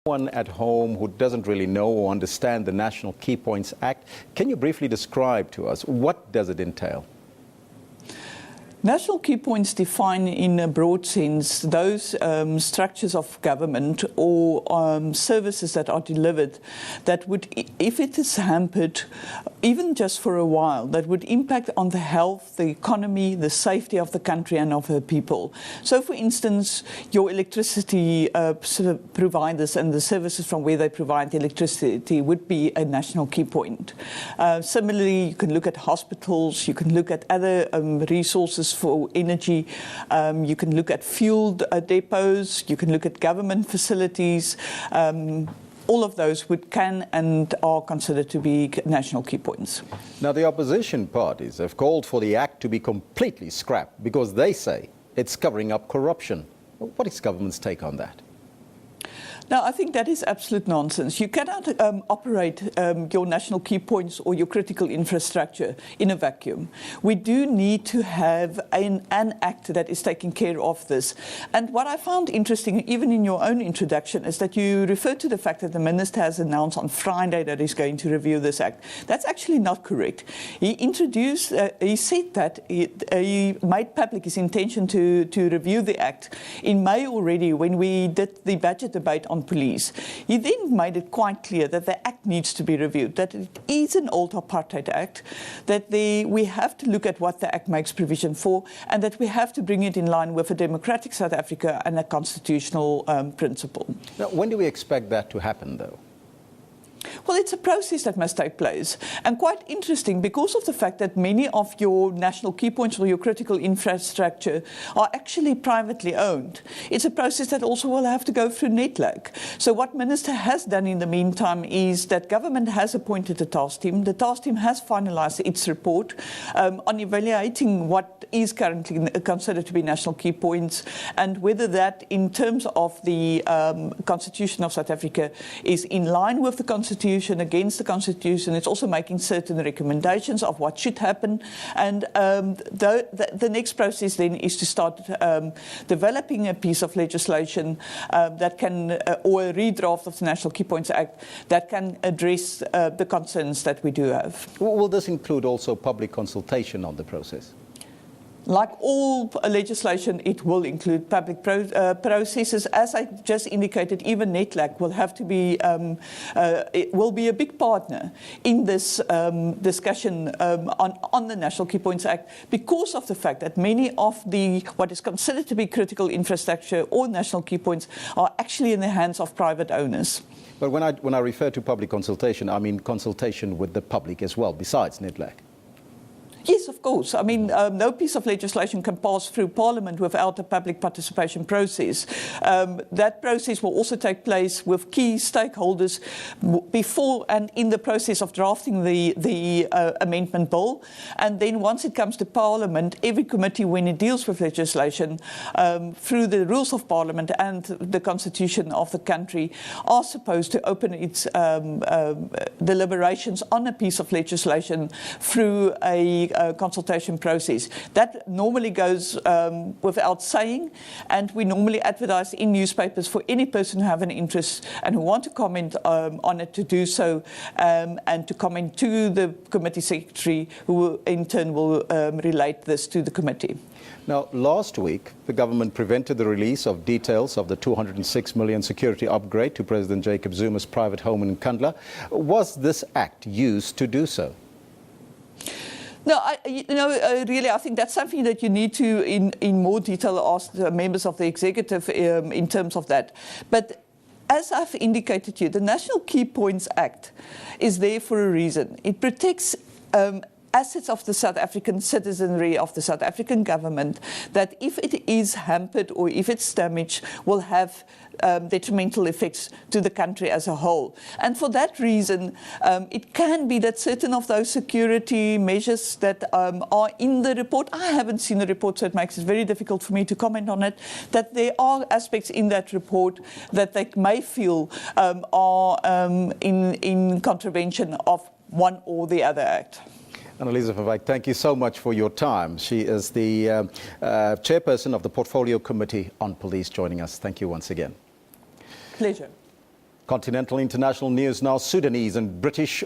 One at home who doesn't really know or understand the National Key Points Act, can you briefly describe to us what does it entail? National key points define in a broad sense those structures of government or services that are delivered that would, if it is hampered, even just for a while, that would impact on the health, the economy, the safety of the country and of her people. So, for instance, your electricity providers and the services from where they provide electricity would be a national key point. Similarly, you can look at hospitals, you can look at other resources for energy, you can look at fuel depots, you can look at government facilities. All of those can and are considered to be national key points. Now, the opposition parties have called for the act to be completely scrapped because they say it's covering up corruption. What is government's take on that? Now, I think that is absolute nonsense. You cannot operate your national key points or your critical infrastructure in a vacuum. We do need to have an act that is taking care of this. And what I found interesting, even in your own introduction, is that you referred to the fact that the Minister has announced on Friday that he's going to review this act. That's actually not correct. He said that he made public his intention to review the act in May already when we did the budget debate on police. He then made it quite clear that the act needs to be reviewed, that it is an old apartheid act, that we have to look at what the act makes provision for, and that we have to bring it in line with a democratic South Africa and a constitutional principle. Now, when do we expect that to happen, though? Well, it's a process that must take place. And quite interesting because of the fact that many of your national key points or your critical infrastructure are actually privately owned. It's a process that also will have to go through NETLAC. So what Minister has done in the meantime is that government has appointed a task team. The task team has finalised its report on evaluating what is currently considered to be national key points and whether that in terms of the Constitution of South Africa is in line with the Constitution, against the Constitution. It's also making certain recommendations of what should happen. And the next process then is to start developing a piece of legislation that can, or a redraft of the National Key Points Act that can address the concerns that we do have. Will this include also public consultation on the process? Like all legislation, it will include public processes. As I just indicated, even NETLAC will have to be, it will be a big partner in this discussion on the National Key Points Act because of the fact that many of what is considered to be critical infrastructure or national key points are actually in the hands of private owners. But when I refer to public consultation, I mean consultation with the public as well, besides NETLAC. Yes, of course. I mean, no piece of legislation can pass through Parliament without a public participation process. That process will also take place with key stakeholders before and in the process of drafting the amendment bill. And then once it comes to Parliament, every committee, when it deals with legislation, through the rules of Parliament and the Constitution of the country, are supposed to open its deliberations on a piece of legislation through a consultation process. That normally goes without saying, and we normally advertise in newspapers for any person who have an interest and who want to comment on it to do so, and to comment to the committee secretary, who in turn will relate this to the committee. Now, last week, the government prevented the release of details of the 206 million security upgrade to President Jacob Zuma's private home in Nkandla. Was this act used to do so? No, really, I think that's something that you need to, in more detail, ask the members of the executive in terms of that. But as I've indicated to you, the National Key Points Act is there for a reason. It protects assets of the South African citizenry, of the South African government, that if it is hampered or if it's damaged, will have detrimental effects to the country as a whole. And for that reason, it can be that certain of those security measures that are in the report, I haven't seen the report, so it makes it very difficult for me to comment on it, that there are aspects in that report that they may feel are in contravention of one or the other act. Annelize Van Wyk, thank you so much for your time. She is the chairperson of the Portfolio Committee on Police, joining us. Thank you once again. Pleasure. Continental International News now. Sudanese and British